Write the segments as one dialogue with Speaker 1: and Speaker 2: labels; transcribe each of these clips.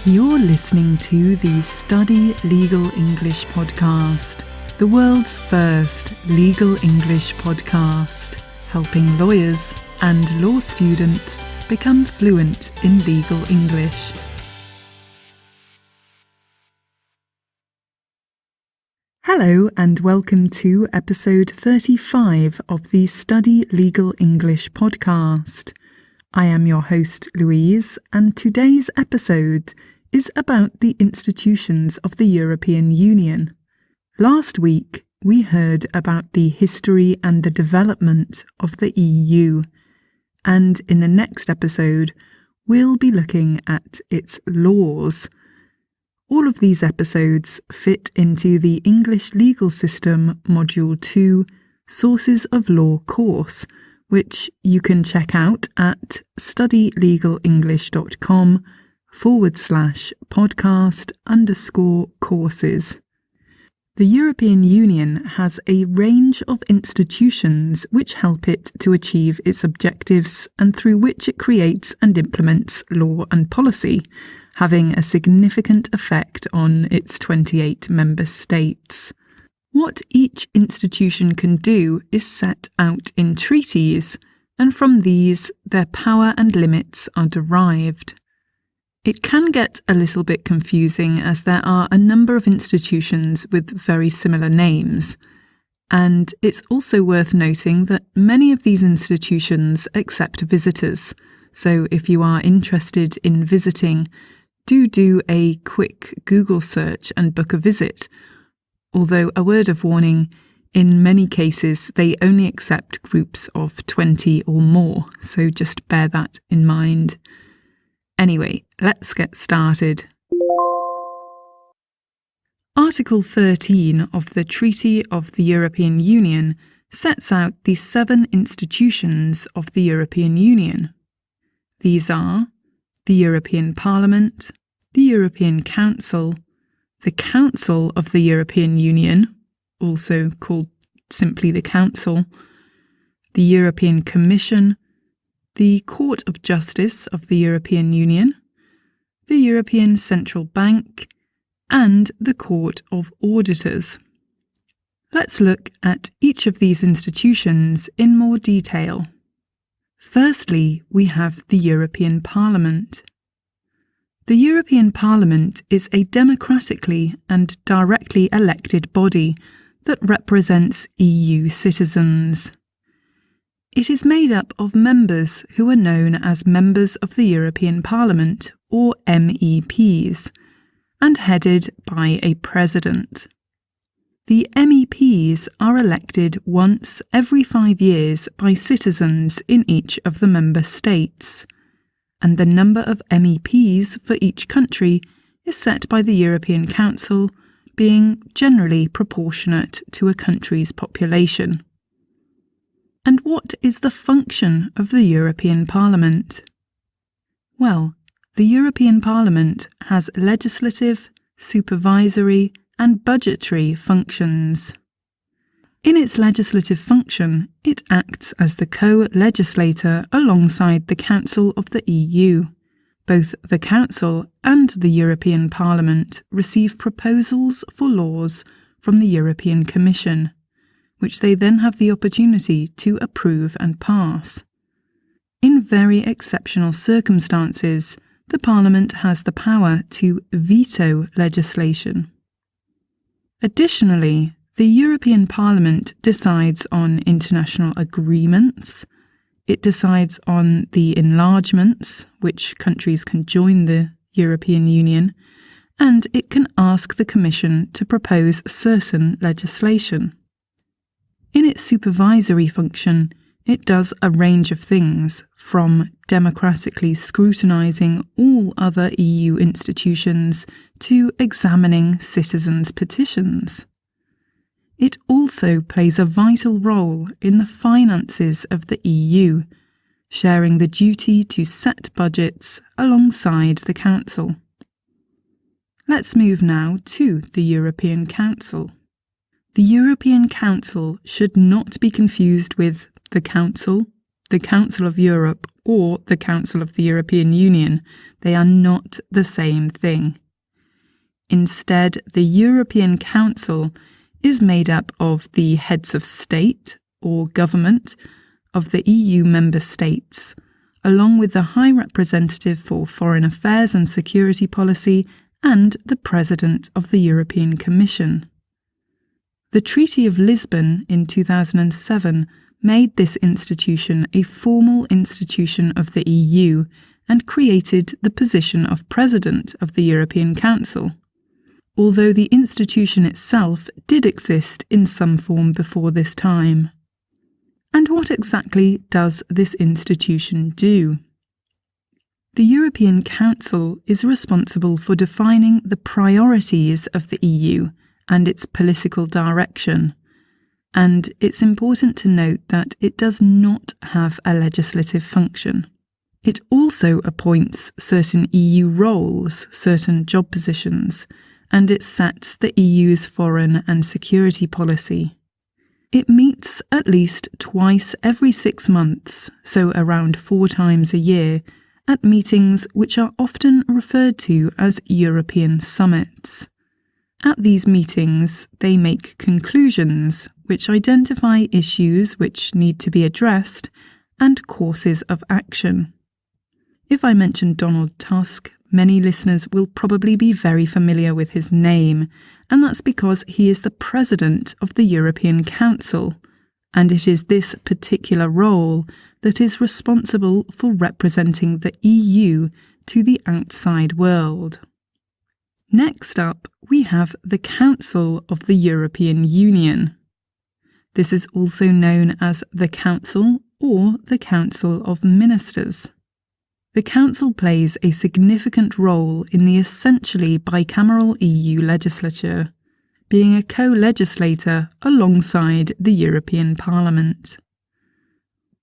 Speaker 1: You're listening to the Study Legal English podcast, the world's first legal English podcast, helping lawyers and law students become fluent in legal English. Hello and welcome to episode 35 of the Study Legal English podcast. I am your host, Louise, and today's episode is about the institutions of the European Union. Last week, we heard about the history and the development of the EU, and in the next episode, we'll be looking at its laws. All of these episodes fit into the English Legal System Module 2 Sources of Law course, which you can check out at studylegalenglish.com/podcast_courses. The European Union has a range of institutions which help it to achieve its objectives and through which it creates and implements law and policy, having a significant effect on its 28 member states. What each institution can do is set out in treaties, and from these their power and limits are derived. It can get a little bit confusing as there are a number of institutions with very similar names, and it's also worth noting that many of these institutions accept visitors, so if you are interested in visiting, do a quick Google search and book a visit. Although a word of warning, in many cases they only accept groups of 20 or more, so just bear that in mind. Anyway, let's get started. Article 13 of the Treaty of the European Union sets out the 7 institutions of the European Union. These are the European Parliament, the European Council, the Council of the European Union, also called simply the Council, the European Commission, the Court of Justice of the European Union, the European Central Bank, and the Court of Auditors. Let's look at each of these institutions in more detail. Firstly, we have the European Parliament. The European Parliament is a democratically and directly elected body that represents EU citizens. It is made up of members who are known as Members of the European Parliament, or MEPs, and headed by a president. The MEPs are elected once every 5 years by citizens in each of the member states, and the number of MEPs for each country is set by the European Council, being generally proportionate to a country's population. And what is the function of the European Parliament? Well, the European Parliament has legislative, supervisory, and budgetary functions. In its legislative function, it acts as the co-legislator alongside the Council of the EU. Both the Council and the European Parliament receive proposals for laws from the European Commission, which they then have the opportunity to approve and pass. In very exceptional circumstances, the Parliament has the power to veto legislation. Additionally, the European Parliament decides on international agreements. It decides on the enlargements, which countries can join the European Union, and it can ask the Commission to propose certain legislation. In its supervisory function, it does a range of things, from democratically scrutinising all other EU institutions to examining citizens' petitions. It also plays a vital role in the finances of the EU, sharing the duty to set budgets alongside the Council. Let's move now to the European Council. The European Council should not be confused with the Council of Europe, or the Council of the European Union. They are not the same thing. Instead, the European Council is made up of the heads of state or government of the EU member states, along with the High Representative for Foreign Affairs and Security Policy and the President of the European Commission. The Treaty of Lisbon in 2007 made this institution a formal institution of the EU and created the position of President of the European Council, although the institution itself did exist in some form before this time. And what exactly does this institution do? The European Council is responsible for defining the priorities of the EU and its political direction, and it's important to note that it does not have a legislative function. It also appoints certain EU roles, certain job positions, and it sets the EU's foreign and security policy. It meets at least twice every 6 months, so around 4 times a year, at meetings which are often referred to as European summits. At these meetings, they make conclusions which identify issues which need to be addressed and courses of action. If I mention Donald Tusk, many listeners will probably be very familiar with his name, and that's because he is the President of the European Council, and it is this particular role that is responsible for representing the EU to the outside world. Next up, we have the Council of the European Union. This is also known as the Council or the Council of Ministers. The Council plays a significant role in the essentially bicameral EU legislature, being a co-legislator alongside the European Parliament.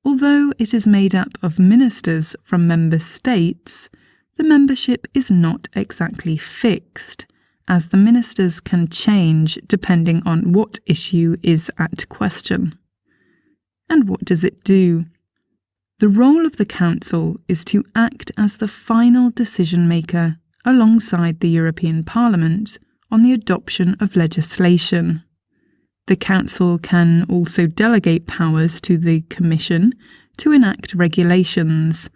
Speaker 1: Although it is made up of ministers from member states, the membership is not exactly fixed, as the ministers can change depending on what issue is at question. And what does it do? The role of the Council is to act as the final decision-maker alongside the European Parliament on the adoption of legislation. The Council can also delegate powers to the Commission to enact regulations,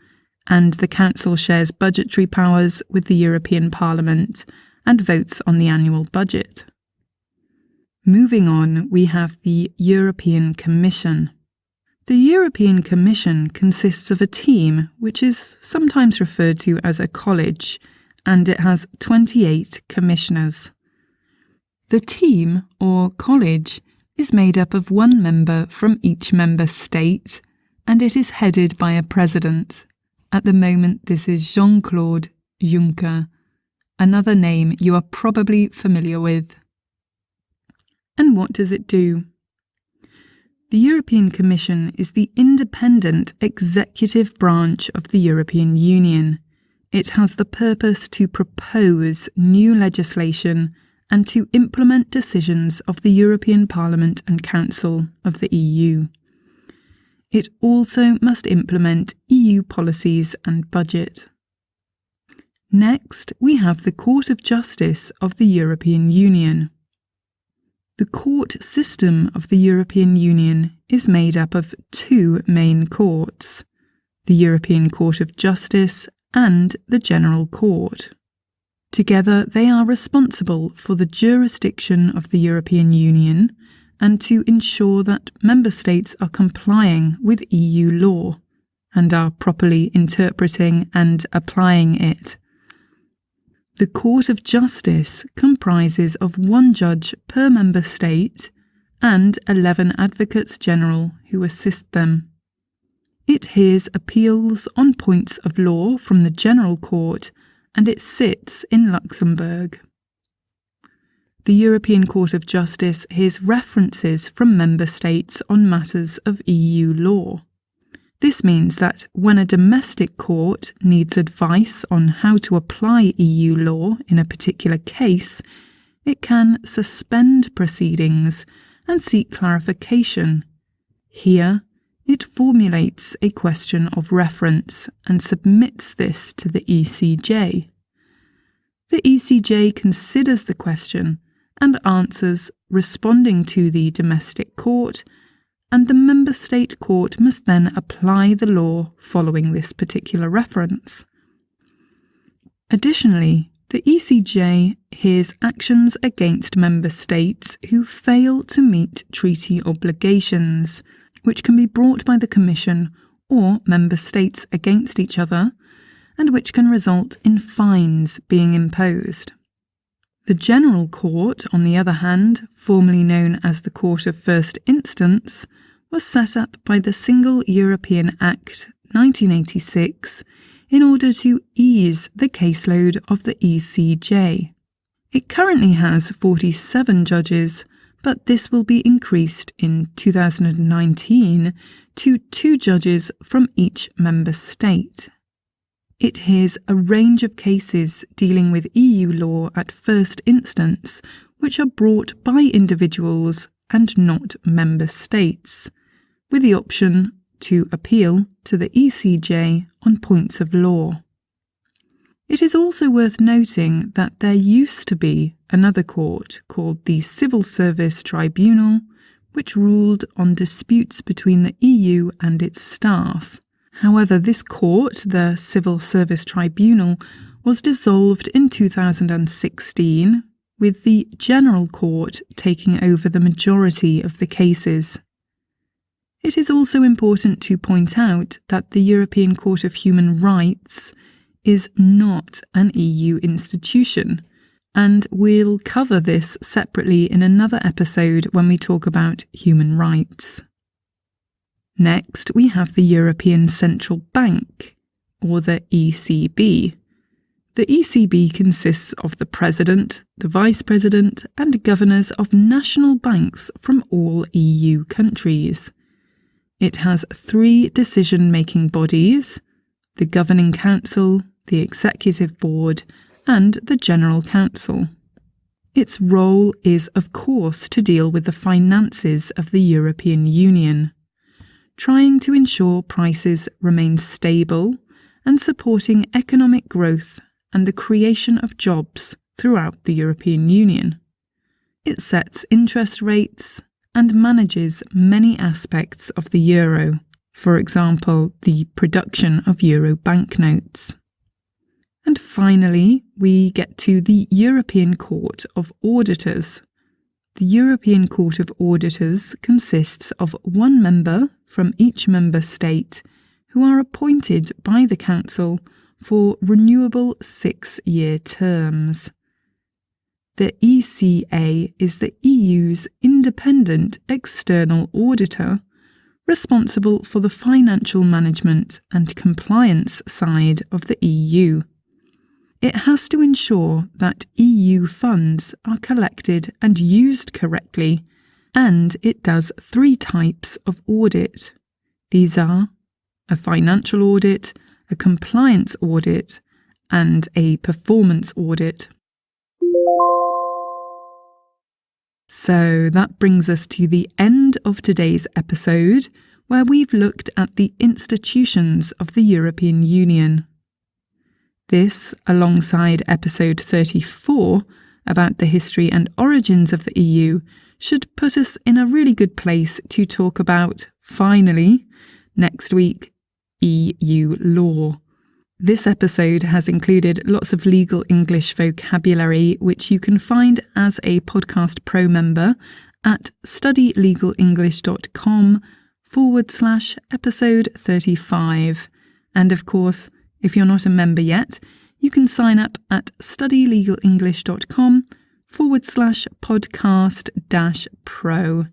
Speaker 1: and the Council shares budgetary powers with the European Parliament and votes on the annual budget. Moving on, we have the European Commission. The European Commission consists of a team which is sometimes referred to as a college, and it has 28 commissioners. The team, or college, is made up of 1 member from each member state, and it is headed by a president. At the moment, this is Jean-Claude Juncker, another name you are probably familiar with. And what does it do? The European Commission is the independent executive branch of the European Union. It has the purpose to propose new legislation and to implement decisions of the European Parliament and Council of the EU. It also must implement EU policies and budget. Next, we have the Court of Justice of the European Union. The court system of the European Union is made up of 2 main courts, the European Court of Justice and the General Court. Together, they are responsible for the jurisdiction of the European Union and to ensure that member states are complying with EU law and are properly interpreting and applying it. The Court of Justice comprises of 1 judge per member state and 11 advocates general who assist them. It hears appeals on points of law from the General Court, and it sits in Luxembourg. The European Court of Justice hears references from member states on matters of EU law. This means that when a domestic court needs advice on how to apply EU law in a particular case, it can suspend proceedings and seek clarification. Here, It formulates a question of reference and submits this to the ECJ. The ECJ considers the question and answers responding to the domestic court, and the member state court must then apply the law following this particular reference. Additionally, the ECJ hears actions against member states who fail to meet treaty obligations, which can be brought by the Commission or member states against each other, and which can result in fines being imposed. The General Court, on the other hand, formerly known as the Court of First Instance, was set up by the Single European Act 1986 in order to ease the caseload of the ECJ. It currently has 47 judges, but this will be increased in 2019 to 2 judges from each member state. It hears a range of cases dealing with EU law at first instance, which are brought by individuals and not member states, with the option to appeal to the ECJ on points of law. It is also worth noting that there used to be another court called the Civil Service Tribunal, which ruled on disputes between the EU and its staff. However, this court, the Civil Service Tribunal, was dissolved in 2016, with the General Court taking over the majority of the cases. It is also important to point out that the European Court of Human Rights is not an EU institution, and we'll cover this separately in another episode when we talk about human rights. Next, we have the European Central Bank, or the ECB. The ECB consists of the President, the Vice President, and governors of national banks from all EU countries. It has 3 decision-making bodies: the Governing Council, the Executive Board, and the General Council. Its role is, of course, to deal with the finances of the European Union, trying to ensure prices remain stable and supporting economic growth and the creation of jobs throughout the European Union. It sets interest rates and manages many aspects of the euro, for example, the production of euro banknotes. And finally, we get to the European Court of Auditors. The European Court of Auditors consists of 1 member from each member state who are appointed by the Council for renewable 6-year terms. The ECA is the EU's independent external auditor, responsible for the financial management and compliance side of the EU. It has to ensure that EU funds are collected and used correctly, and it does 3 types of audit. These are a financial audit, a compliance audit, and a performance audit. So that brings us to the end of today's episode, where we've looked at the institutions of the European Union. This, alongside episode 34 about the history and origins of the EU, should put us in a really good place to talk about, finally, next week, EU law. This episode has included lots of legal English vocabulary, which you can find as a Podcast Pro member at studylegalenglish.com/episode 35. And of course, if you're not a member yet, you can sign up at studylegalenglish.com/podcast-pro.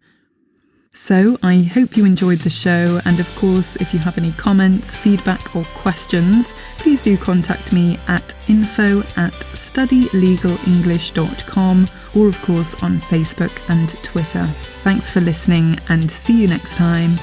Speaker 1: So I hope you enjoyed the show, and of course, if you have any comments, feedback or questions, please do contact me at info@studylegalenglish.com, or of course on Facebook and Twitter. Thanks for listening, and see you next time.